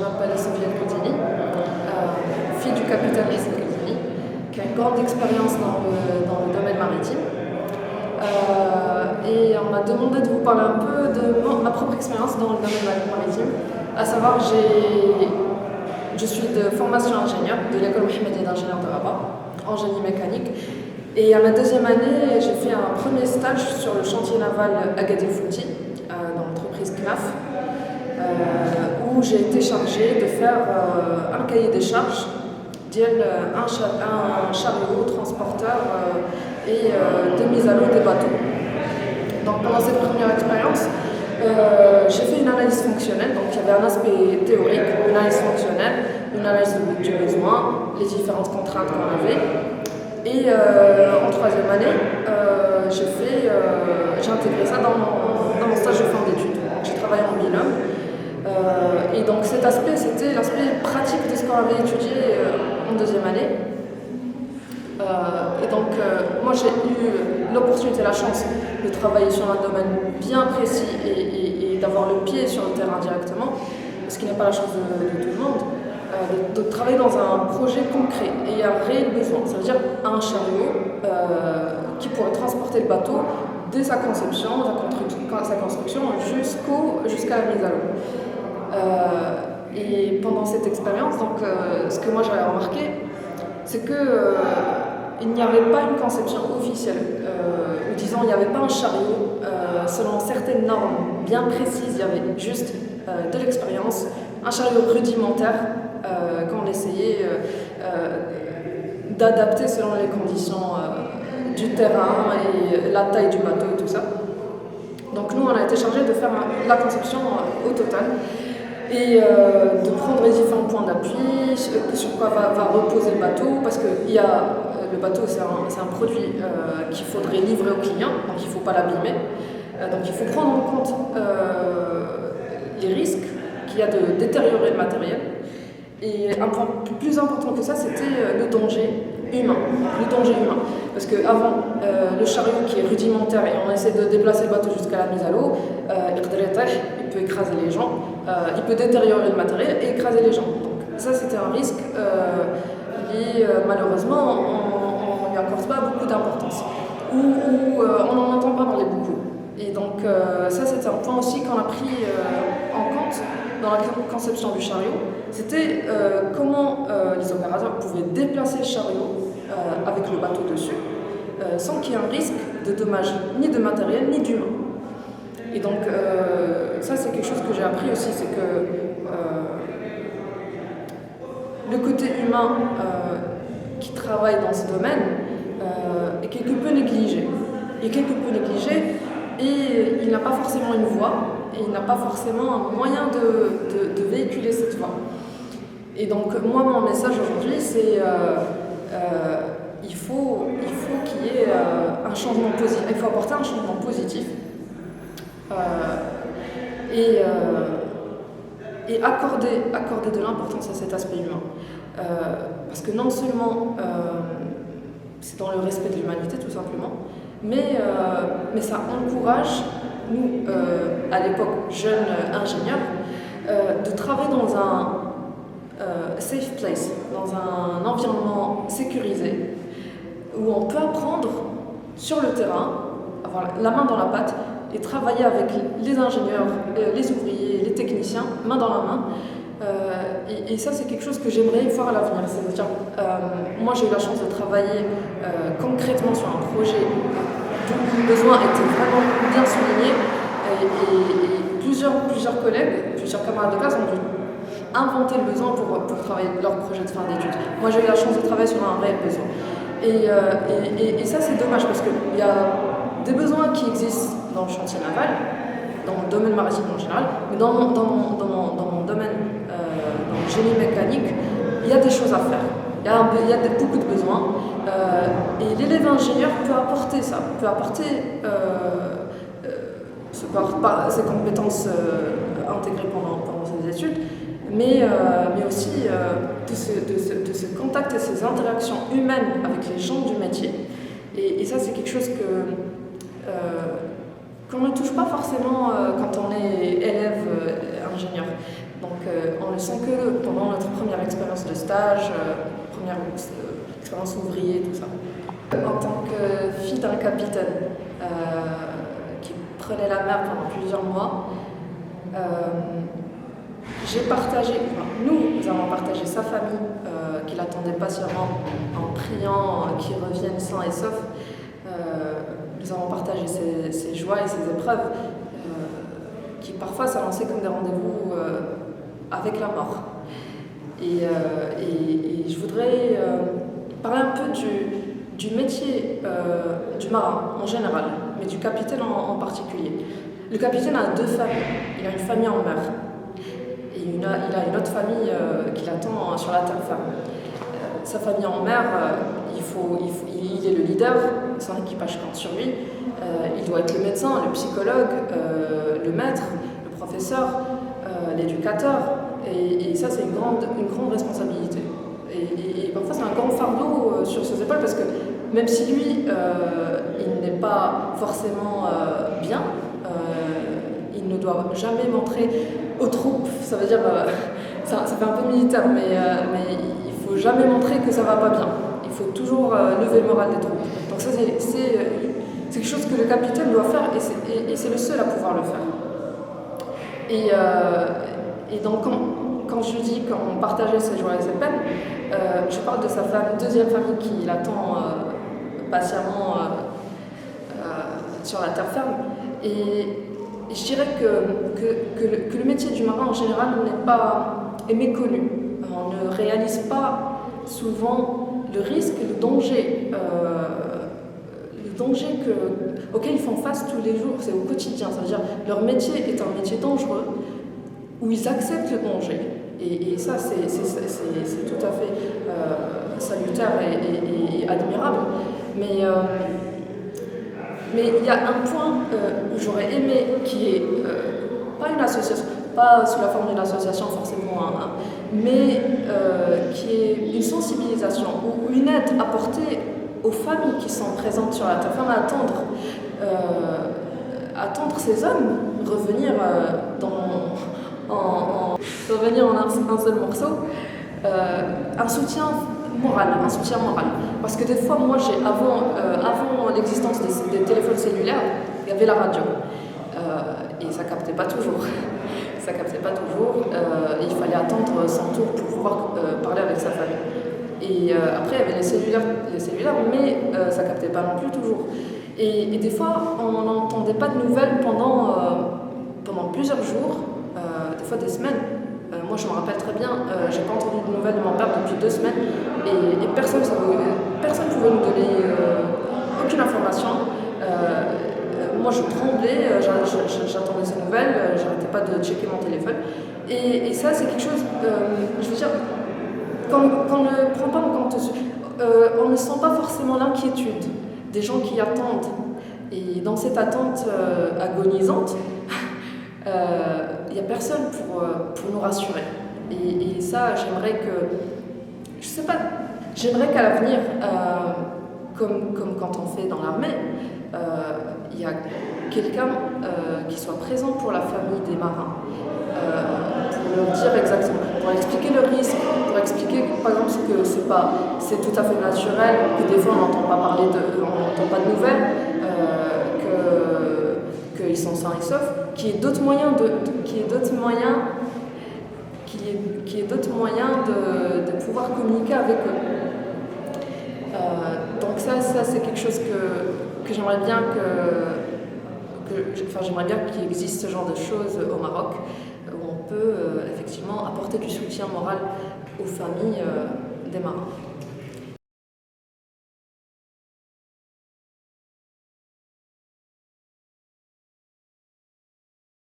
m'appelle Sofiane Koudini, fille du capitaine Hassan Koudini, qui a une grande expérience dans le domaine maritime. Et on m'a demandé de vous parler un peu de ma propre expérience dans le domaine maritime, à savoir je suis de formation ingénieur de l'école Mohammedia d'ingénieur de Rabat, en génie mécanique. Et à ma deuxième année, j'ai fait un premier stage sur le chantier naval Agadir Fouti, dans l'entreprise CNAF, où j'ai été chargée de faire un cahier des charges, un chariot transporteur et de mise à l'eau des bateaux. Donc pendant cette première expérience, j'ai fait une analyse fonctionnelle, donc il y avait un aspect théorique, une analyse fonctionnelle, une analyse du besoin, les différentes contraintes qu'on avait. Et en troisième année, j'ai intégré ça dans mon stage de fin d'études. J'ai travaillé en binôme. Et donc cet aspect, c'était l'aspect pratique de ce qu'on avait étudié en deuxième année. Et donc moi j'ai eu l'opportunité, la chance de travailler sur un domaine bien précis et d'avoir le pied sur le terrain directement, ce qui n'est pas la chance de tout le monde. De travailler dans un projet concret et il y a un réel besoin. Ça veut dire un chariot qui pourrait transporter le bateau dès sa conception, sa construction jusqu'à la mise à l'eau. Et pendant cette expérience, donc, ce que moi j'avais remarqué, c'est que il n'y avait pas une conception officielle, ou disons il n'y avait pas un chariot selon certaines normes bien précises. Il y avait juste de l'expérience, un chariot rudimentaire qu'on essayait d'adapter selon les conditions du terrain et la taille du bateau et tout ça. Donc nous on a été chargé de faire la conception au total et de prendre les différents points d'appui, sur quoi va reposer le bateau, parce que le bateau c'est un produit qu'il faudrait livrer au client, donc il ne faut pas l'abîmer. Donc il faut prendre en compte les risques qu'il y a de détériorer le matériel. Et un point plus important que ça, c'était le danger humain. Parce qu'avant, le chariot qui est rudimentaire et on essaie de déplacer le bateau jusqu'à la mise à l'eau, il peut écraser les gens, il peut détériorer le matériel et écraser les gens. Donc ça, c'était un risque et malheureusement, on ne lui accorde pas beaucoup d'importance. Ou on n'en entend pas dans les beaucoup. Et donc ça, c'était un point aussi qu'on a pris en compte dans la conception du chariot. C'était comment les opérateurs pouvaient déplacer le chariot avec le bateau dessus sans qu'il y ait un risque de dommage ni de matériel ni d'humain. Et donc ça c'est quelque chose que j'ai appris aussi, c'est que le côté humain qui travaille dans ce domaine est quelque peu négligé. Et il n'a pas forcément une voix, et il n'a pas forcément un moyen de véhiculer cette voix. Et donc moi mon message aujourd'hui c'est il faut qu'il y ait un changement positif, il faut apporter un changement positif et accorder de l'importance à cet aspect humain. Parce que non seulement c'est dans le respect de l'humanité tout simplement, mais ça encourage nous, à l'époque jeunes ingénieurs, de travailler dans un safe place, dans un environnement sécurisé, où on peut apprendre sur le terrain, avoir la main dans la pâte et travailler avec les ingénieurs, les ouvriers, les techniciens, main dans la main. Et ça, c'est quelque chose que j'aimerais voir à l'avenir. C'est-à-dire, moi, j'ai eu la chance de travailler concrètement sur un projet où le besoin était vraiment bien souligné. Et plusieurs collègues, plusieurs camarades de classe ont dû inventer le besoin pour travailler leur projet de fin d'études. Moi, j'ai eu la chance de travailler sur un réel besoin. Et ça, c'est dommage parce qu'il y a des besoins qui existent dans le chantier naval, dans le domaine maritime en général, mais dans mon domaine, dans le génie mécanique, il y a des choses à faire. Il y a beaucoup de besoins. Et l'élève ingénieur peut apporter ça, peut apporter ses compétences intégrées pendant ses études, mais aussi de ce contact et ces interactions humaines avec les gens du métier. Et ça, c'est quelque chose qu'on ne touche pas forcément quand on est élève ingénieur. Donc on ne sent que pendant notre première expérience de stage, première expérience ouvrier, tout ça. En tant que fille d'un capitaine qui prenait la mer pendant plusieurs mois, nous avons partagé sa famille qui l'attendait patiemment en priant qu'il revienne sain et sauf. Nous avons partagé ses joies et ses épreuves qui parfois s'annonçaient comme des rendez-vous avec la mort. Et je voudrais parler un peu du métier du marin en général, mais du capitaine en particulier. Le capitaine a deux familles. Il a une famille en mer et il a une autre famille qui l'attend sur la terre ferme. Sa famille en mer, il est le leader, son équipage compte sur lui. Il doit être le médecin, le psychologue, le maître, le professeur, l'éducateur. Et ça, c'est une grande responsabilité. Et parfois, c'est un grand fardeau sur ses épaules parce que même si lui, il n'est pas forcément bien, il ne doit jamais montrer aux troupes, ça veut dire, ça fait un peu militaire, mais il ne faut jamais montrer que ça ne va pas bien. Il faut toujours lever le moral des troupes. Donc ça, c'est quelque chose que le capitaine doit faire et c'est le seul à pouvoir le faire. Et donc, quand je dis qu'on partageait ses joies et ses peines, je parle de sa deuxième famille qui l'attend patiemment sur la terre ferme. Et je dirais que le métier du marin en général est méconnu. On ne réalise pas souvent le risque, le danger auquel ils font face tous les jours, c'est au quotidien. Ça veut dire leur métier est un métier dangereux où ils acceptent le danger. Et ça, c'est tout à fait salutaire et admirable. Mais il y a un point où j'aurais aimé qui est pas une association, pas sous la forme d'une association forcément, mais qui est une sensibilisation ou une aide apportée aux familles qui sont présentes sur la terre ferme à attendre ces hommes revenir revenir en un seul morceau, un soutien moral. Parce que des fois, moi, avant l'existence des téléphones cellulaires, il y avait la radio. Et ça captait pas toujours. Et il fallait attendre son tour pour pouvoir parler avec sa famille. Et après, il y avait les cellulaires, mais ça captait pas non plus toujours. Et des fois, on n'entendait pas de nouvelles pendant plusieurs jours, des fois des semaines. Moi, je me rappelle très bien, j'ai pas entendu de nouvelles de mon père depuis 2 semaines et personne ne pouvait nous donner aucune information. Moi, je tremblais, j'attendais ces nouvelles, j'arrêtais pas de checker mon téléphone. Et ça, c'est quelque chose, je veux dire, qu'on ne prend pas en compte. On ne sent pas forcément l'inquiétude des gens qui attendent. Et dans cette attente agonisante, il n'y a personne pour nous rassurer. Et ça, j'aimerais qu'à l'avenir, comme quand on fait dans l'armée, il y a quelqu'un qui soit présent pour la famille des marins, pour leur dire exactement, pour expliquer le risque, pour expliquer par exemple que c'est tout à fait naturel, que des fois on n'entend pas de nouvelles, qu'ils sont sains et saufs, qu'il y ait d'autres moyens de pouvoir communiquer avec eux. Donc ça c'est quelque chose que j'aimerais bien j'aimerais bien qu'il existe ce genre de choses au Maroc, où on peut effectivement apporter du soutien moral aux familles des marins.